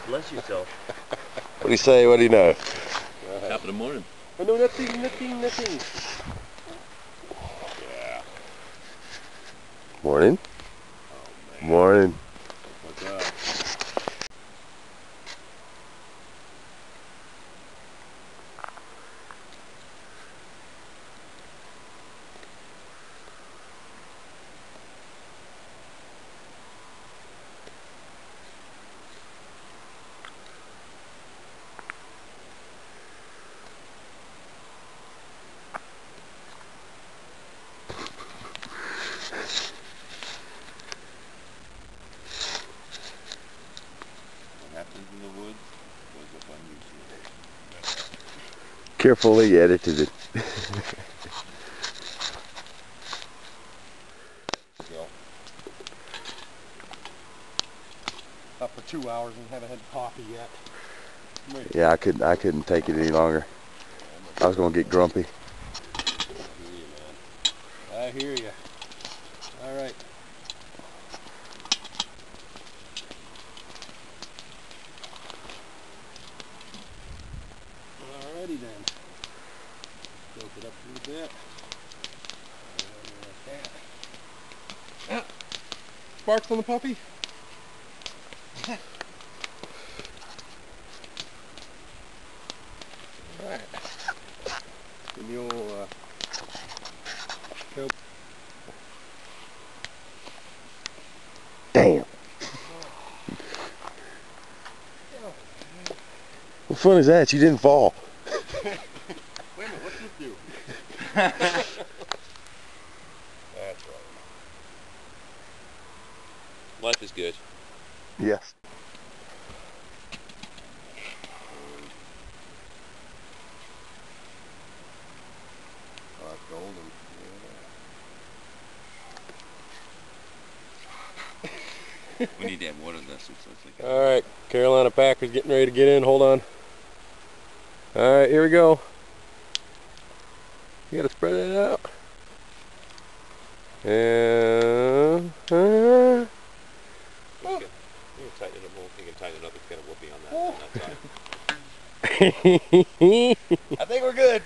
Bless yourself. What do you say? What do you know? Top of the morning. I know nothing. Yeah. Morning. Oh, man. Morning. What's up? What happens in the woods goes up on YouTube. Carefully edited it. Up for 2 hours and haven't had coffee yet. Yeah, I couldn't take it any longer. I was gonna get grumpy. I hear you. All right. Alrighty then. Tilt it up a little bit. Like that. Sparks on the puppy. Alright. Give me the old Damn. What fun is that? You didn't fall. Wait a minute, what's this do? That's right. Life is good. Yes. Oh, it's golden. We need to have water this. So it's like Alright, Carolina Packers getting ready to get in. Hold on. Alright, here we go. You gotta spread it out. And You can tighten it up. You can tighten it up. It's got a whoopee on that side. I think we're good.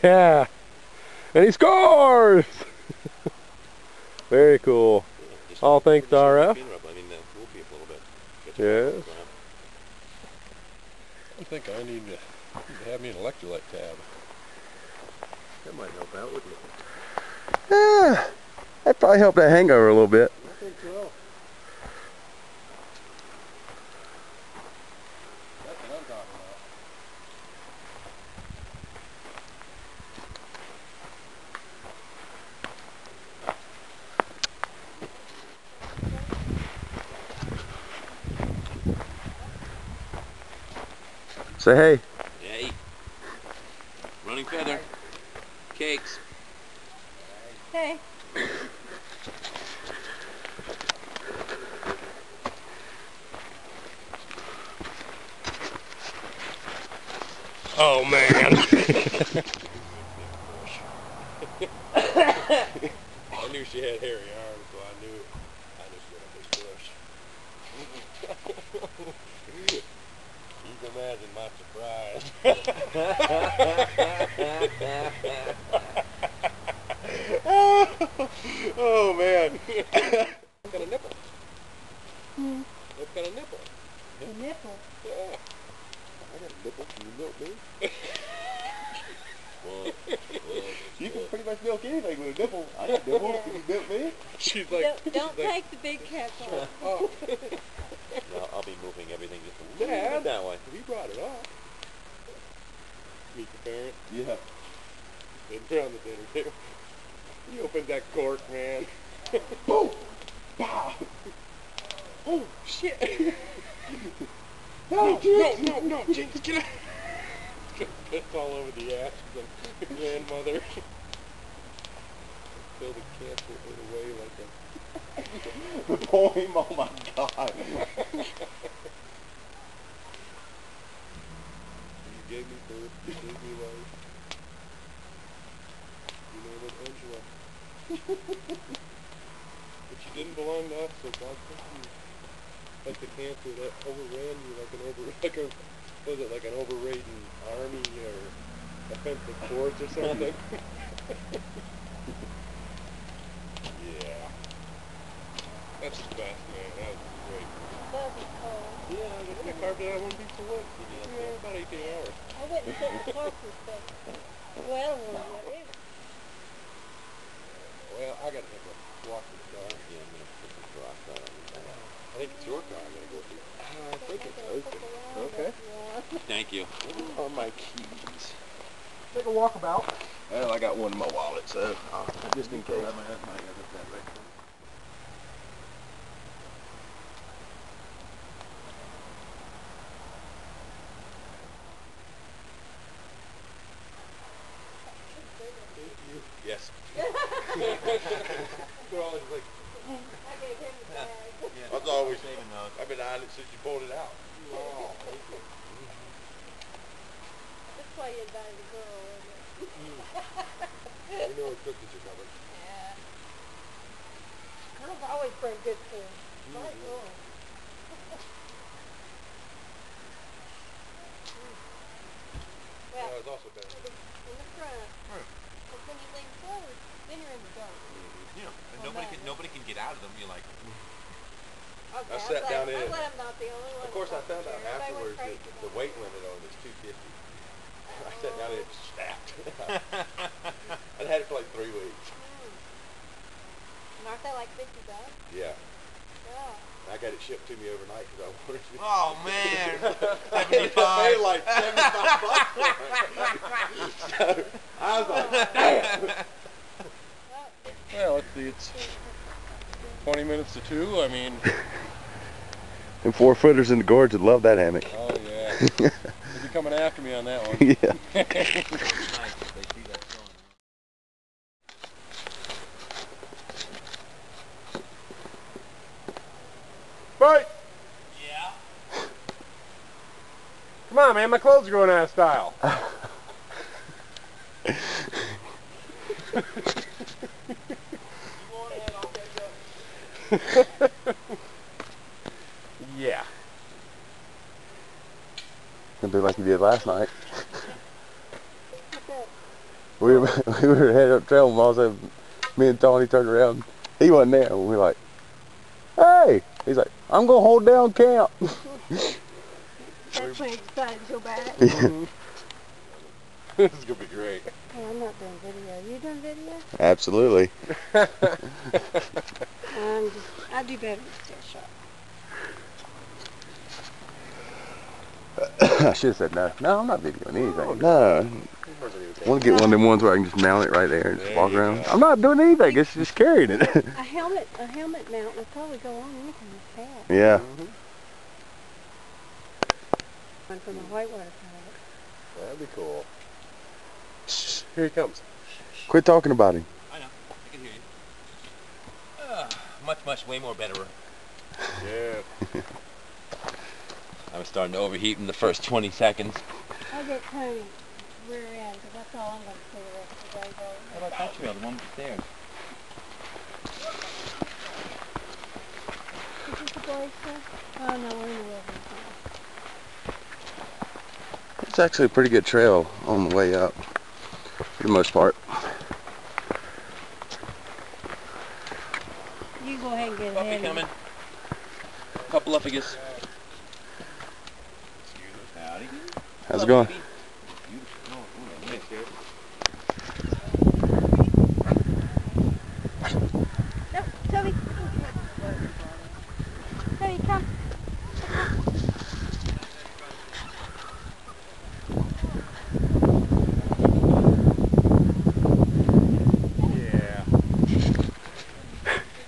yeah. And he scores! Very cool. Just All thanks to RF. I mean, whoopee a little bit. Yes. I think I need to have me an electrolyte tab. That might help out, wouldn't it? Yeah. That probably helped that hangover a little bit. I think so. That's what I'm talking about. Say hey. Hey. Running feather. Cakes. Hey. Oh man. I knew she had hairy arms, so I knew she had a big bush. You can imagine my surprise. Oh man. What kind of nipple? What kind of nipple? A nipple. Yeah. I got a nipple. Can you milk me? You can pretty much milk anything with a nipple. I got nipples. Can you milk me? She's like, Don't take the big cap off. oh. No, I'll be moving everything just a little Dad, bit that way. he brought it up. Meet the parent. Yeah. Been around the dinner table. He opened that cork, man. Boom! Pow! Oh, shit! No, Jinx, get out! Piss all over the ass of the grandmother. Until the cancer went away like a... The poem, oh my god. You gave me birth, you gave me life. You named it Angela. But she didn't belong to us, so God thank you. Like the cancer that overran you like an overrating army or offensive force or something? Yeah. That's the best, man. That was great. That was cold. Yeah, I carved it out one piece of wood. Yeah, about 18 hours. I went and took the closer stuff. Well, I don't want to do it. Well, I gotta take a walk to the car. Yeah, I'm gonna put the rock out on the back. I think it's your car I'm gonna go to. I think it's open. Okay. Thank you. On my keys. Take a walkabout. Well, I got one in my wallet, so just in case. Yes. They're always like, I gave him the bag. I've always saving those. I've been eyeing it since you pulled it out. Oh, thank you. That's why you invited a girl, isn't it? You know what cookies are coming. Yeah. Girls always bring good food. Right, Lord. Well, That was also better. in the front. Because when you lean forward, then you're in the dark. Yeah, and nobody can get out of them. You're like, Okay, I sat down in I'm it. glad I'm not the only one. Of course, I that found out everybody went afterwards that crazy the about weight it. limit on it is 250. I sat down in it and snapped. I'd had it for like 3 weeks. And aren't they like $50? Yeah. Yeah. I got it shipped to me overnight because I wanted to. oh man, I paid 75. like $75 for it. So I was like, damn. Well, let's see, it's 20 minutes to 2. I mean, And 4-footers in the gorge would love that hammock. oh yeah. They'll be coming after me on that one. Yeah. Nice if they see that going on. Bye. Yeah. Come on, man, my clothes are going out of style. Yeah. It'll be like you did last night. We were headed up trail and all of a sudden me and Tony turned around. He wasn't there. And we were like, hey! He's like, I'm going to hold down camp. That's when he decided to go back. This is going to be great. Oh, I'm not doing video. You doing video? Absolutely. I do better with still shot. I should have said no. No, I'm not videoing anything. No. I want to get one of them ones where I can just mount it right there and just walk around. I'm not doing anything. It's just carrying it. A helmet mount would probably go on any kind of hat. Yeah. One from a whitewater pilot. That'd be cool. Here he comes. Quit talking about him. I know. I can hear you. Much, way more better. Yeah. I was starting to overheat in the first 20 seconds. I'll get Tony rear end, because that's all I'm going to see the rest of the day. How about that trail, the one upstairs? Is this the glacier? Oh no, we're in the wilderness now. It's actually a pretty good trail on the way up, for the most part. You go ahead and get Puppy ahead. coming. Couple up, I guess. Howdy. How's it going? No, Toby. Toby, come. Yeah.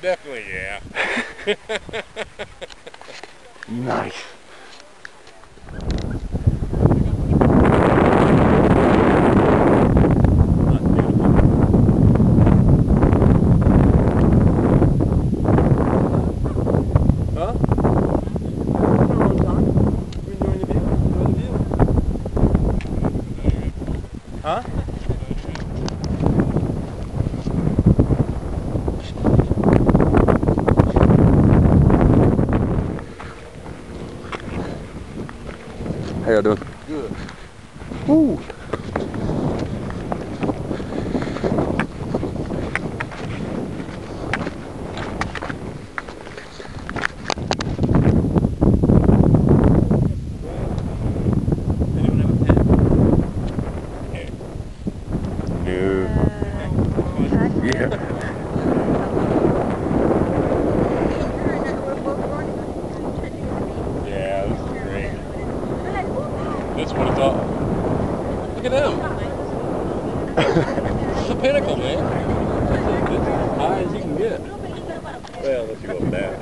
Definitely, yeah. Nice. Huh? y'all doing? Good. Woo! Anyone have a pen? No. Yeah. Yeah, this is great. This one is all. Look at them. It's the pinnacle, man. This is as high as you can get. Well, unless you go up that.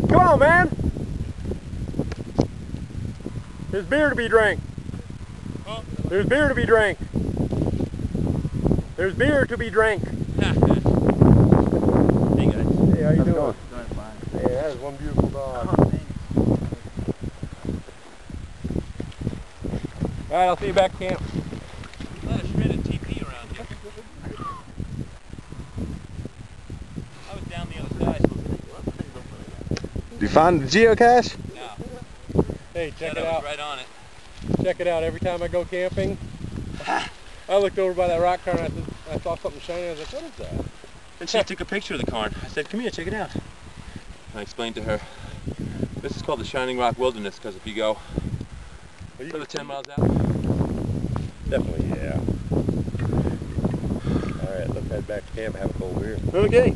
Come on, man! There's beer to be drank. Huh? There's beer to be drank. There's beer to be drank. Hey guys. Hey, how you doing? Going fine. Hey, that is one beautiful dog. Alright, I'll see you back at camp. A lot of shredded TP around here. I was down the other side. Did you find the geocache? No. Hey, check it I was out. right on it. Check it out. Every time I go camping, I looked over by that rock cairn and I saw something shining. I was like, what is that? And she took a picture of the cairn. I said, come here, check it out. I explained to her, this is called the Shining Rock Wilderness because if you go another 10 miles out. Definitely, yeah. Alright, let's head back to camp and have a cold beer. Okay.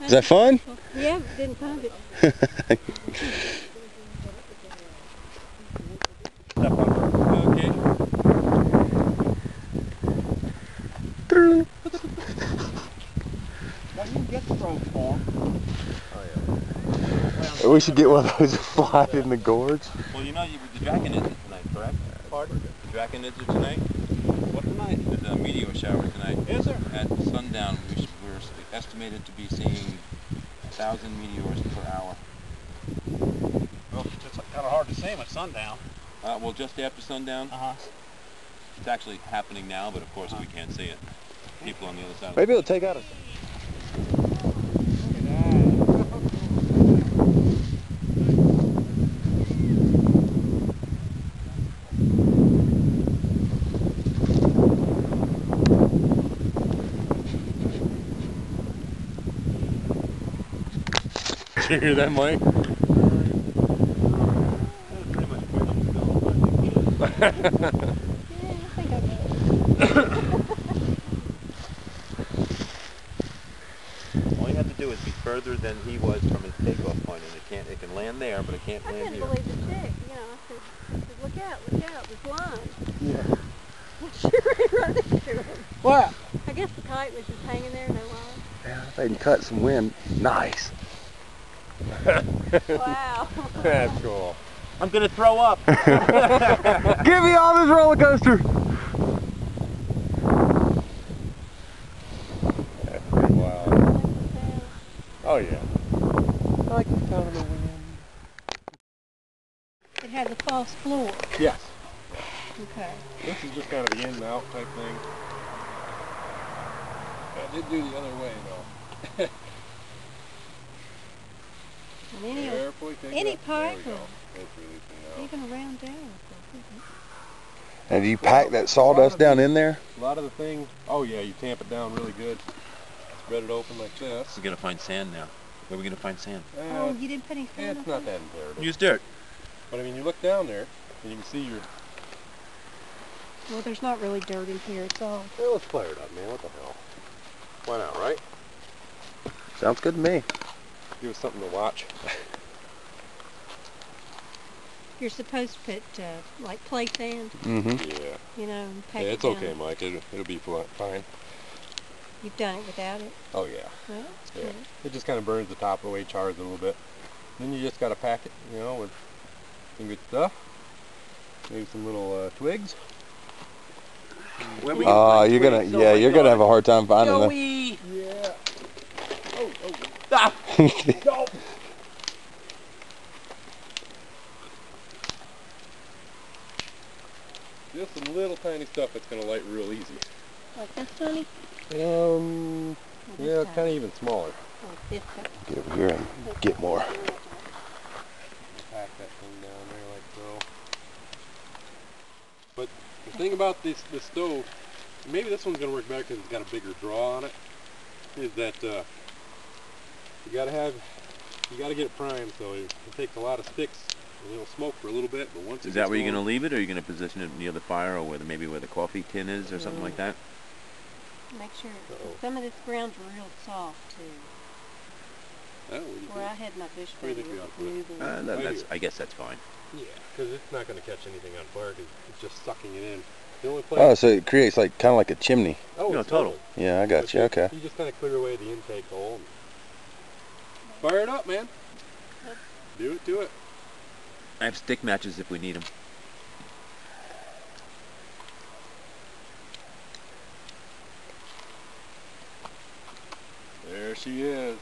Is that fun? Yeah, didn't find it. Okay. We should get one of those fly in the gorge. Well, you know, the Dragon is tonight, correct? Pardon? The Dragon is tonight? What tonight? There's a meteor shower tonight. Is there? At sundown, we're estimated to be seeing 1,000 meteors per hour. Well, it's kind of hard to say at sundown. Well, just after sundown. It's actually happening now, but of course we can't see it. People on the other side of Maybe it'll take out a... Did you hear that, Mike? Yeah, I think I know. All you have to do is be further than he was from his takeoff point, and it can land there, but it can't I land couldn't here. believe the chick. You know, I said, look out, this line. Yeah. She ran right into him. What? I guess the kite was just hanging there, no line. Yeah, they can cut some wind. Nice. Wow. That's cool. I'm gonna throw up. Give me all this roller coaster. That's pretty wild. Oh yeah. I like the sound of the wind. It has a false floor. Yes. Okay. This is just kind of the in and out type thing. I did do the other way though. And Carefully take any it up. pipe There we or go. It's releasing now. even around down. And do you pack that sawdust down in there? A lot of the things, oh yeah, you tamp it down really good. Spread it open like this. We're gonna find sand now. Where are we gonna find sand? Oh, you didn't put any sand It's on not that imperative. Use dirt. But I mean, you look down there, and you can see your... Well, there's not really dirt in here. It's all... Hey, let's flare it up, man. What the hell? Why not, right? Sounds good to me. Give us something to watch. You're supposed to put, like, play sand, Mm-hmm. Yeah. you know, and pack Yeah, it it's down. okay, Mike. It'll be fine. You've done it without it? Oh yeah. Well, Yeah. good. It just kind of burns the top away, chars a little bit. Then you just got to pack it, you know, with some good stuff. Maybe some little twigs. Where we You're gonna, you're gonna have a hard time finding them. Joey! Yeah. Oh, oh. Stop! No. Just some little tiny stuff that's gonna light real easy. Like this, Sonny? Yeah, kind of even smaller. Like this one. Get over here and get more. Pack that thing down there like so. But the thing about this stove, maybe this one's gonna work better because it's got a bigger draw on it, is that you gotta get it primed, so it takes a lot of sticks and it'll smoke for a little bit, but once Is that where you're going to leave it, or are you going to position it near the fire, or maybe where the coffee tin is, or something like that? Make sure. Some of this ground's real soft, too. Where I had my bush Where do you think we ought to put it? I guess that's fine. Yeah, because it's not going to catch anything on fire because it's just sucking it in. The only place Oh, so it creates like kind of like a chimney. oh, No, it's total. Yeah, I got you. Okay. You just kind of clear away the intake hole. And fire it up, man. Do it, do it. I have stick matches if we need them. There she is.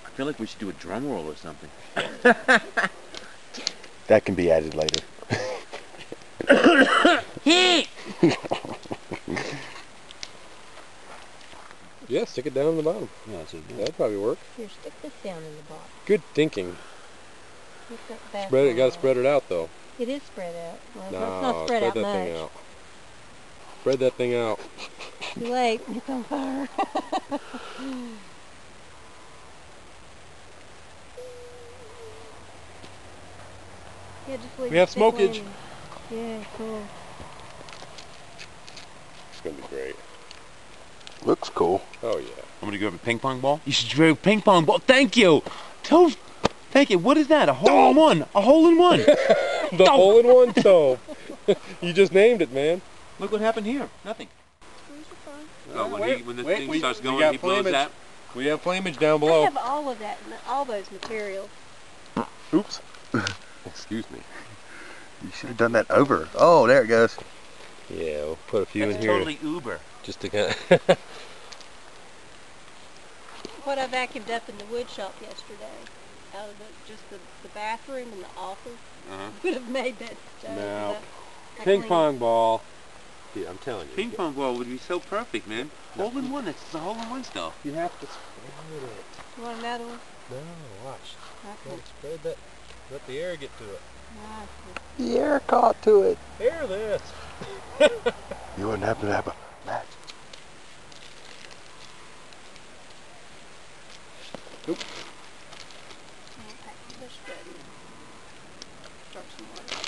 I feel like we should do a drum roll or something. That can be added later. Yeah, stick it down in the bottom. Yeah, that's it. That'd probably work. Here, stick this down in the bottom. Good thinking. Get that back Spread it. on. Got to spread it out though. It is spread out. Well, No, let's not spread out that much. thing out. Spread that thing out. Too late. It's on fire. Yeah, just leave We the have stick smokage. laying. Yeah, cool. It's gonna be great. Looks cool. Oh yeah. I'm going to grab a ping pong ball. You should grab a ping pong ball. Thank you. Thank you. What is that? A hole in one. A hole in one. The hole in one toe. You just named it, man. Look what happened here. Nothing. Oh, when the thing starts going, got he blows flamage. that. We have flamage down I below. have all of that, all those materials. Oops. Excuse me. You should have done that over. Oh, there it goes. Yeah, we'll put a few That's in here totally Uber. just to kind of. What I vacuumed up in the wood shop yesterday, out of just the bathroom and the office, would have made that stove. Now, I Ping cleaned- pong ball. Yeah, I'm telling you. Ping pong ball would be so perfect, man. Hole in one. It's the hole in one stuff. You have to spread it. You want another one? No, watch. Okay. Gotta spread that. Let the air get to it. The air caught to it. Air this. You wouldn't happen to have a match. Start some water.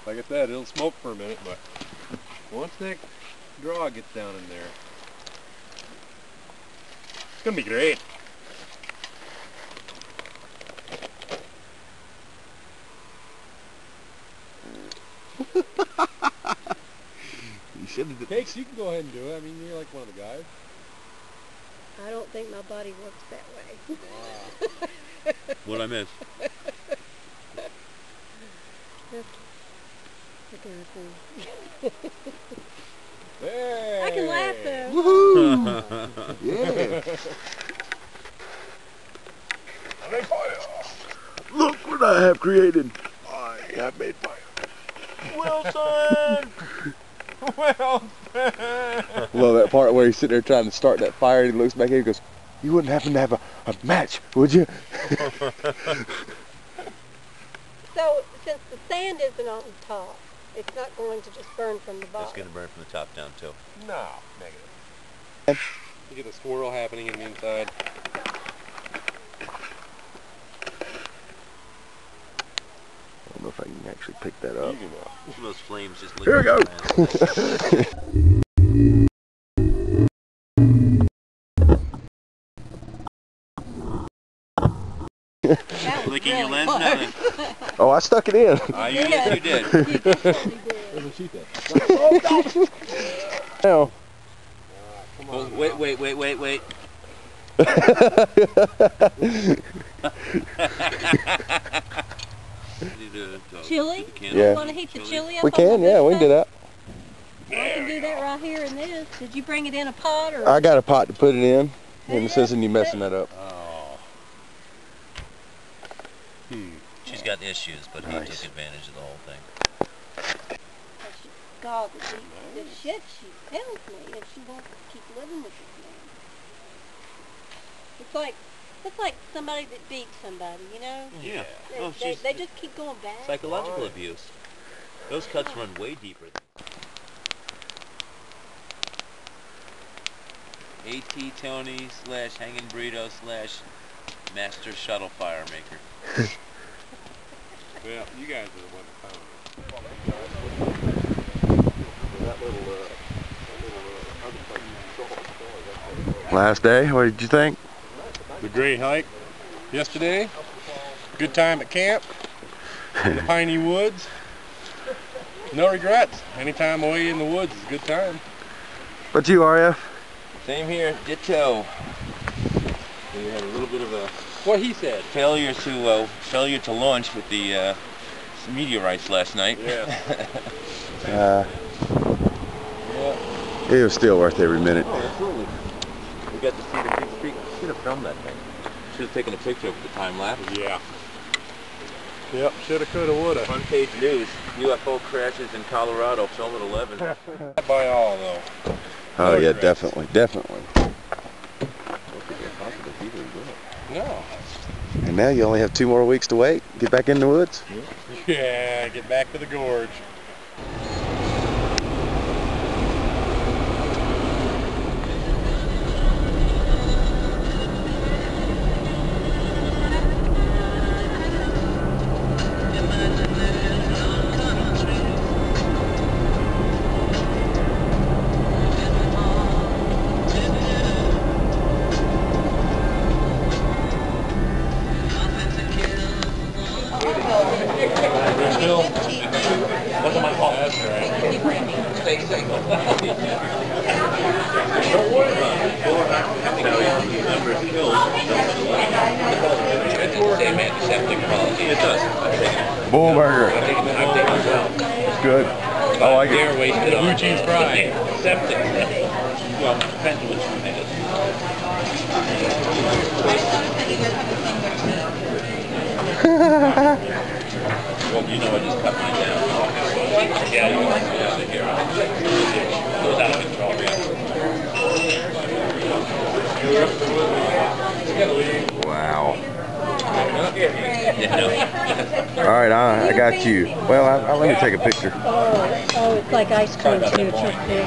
Like I said, it'll smoke for a minute, but once that draw gets down in there, it's gonna be great. You should have. Cakes, you can go ahead and do it. I mean, you're like one of the guys. I don't think my body works that way. What'd I miss? Hey! I can laugh though. Woohoo! Yeah. I made fire! Look what I have created. I have made fire. Wilson! Well, Well, that part where he's sitting there trying to start that fire and he looks back at you and goes, you wouldn't happen to have a match, would you? So, since the sand isn't on the top, it's not going to just burn from the bottom. It's going to burn from the top down, too. no, negative. You get a swirl happening in the inside. I don't know if I can actually pick that up. You can, Those flames just Here we go. leak. Oh, I stuck it in. Yes, you did. You definitely did. That's what she said. Now. Oh, wait. Chili? Yeah. You want to heat the chili up? We can, yeah, we can do that. I can do that right here in this. Did you bring it in a pot or? I got a pot to put it in, and it says you messing that up. Oh. She's got issues, but he took advantage of the whole thing. God, the shit she tells me, and she won't keep living with this man. It's like somebody that beats somebody, you know? Yeah. They just keep going back. Psychological abuse. Those cuts run way deeper. AT Tony / Hanging Burrito / Master Shuttle Fire Maker. Well, you guys are the one that found it. Last day, what did you think? The great hike yesterday. Good time at camp. In the piney woods. No regrets. Anytime away in the woods is a good time. What you, RF? Same here, ditto. We had a little bit of a What he said. failure to launch with the meteorites last night. Yeah. It was still worth every minute. Oh, absolutely. We got to see the big streak. Should have filmed that thing. Should have taken a picture of the time lapse. Yeah. Yep, shoulda, coulda, woulda. Front page news: UFO crashes in Colorado. Film at 11. By all though. Oh No yeah, regrets. definitely. No. And now you only have 2 more weeks to wait. Get back in the woods. Yeah, get back to the gorge. Bullburger. Good. I like it. Blue cheese fry. Septic. Well, depends on which one it is. Well, you know I just cut mine down. Yeah, you want to get out of here. It goes out of control. Wow. Yeah, no. All right, I got you. Well, let me take a picture. Oh, it's like ice cream too. It's so big.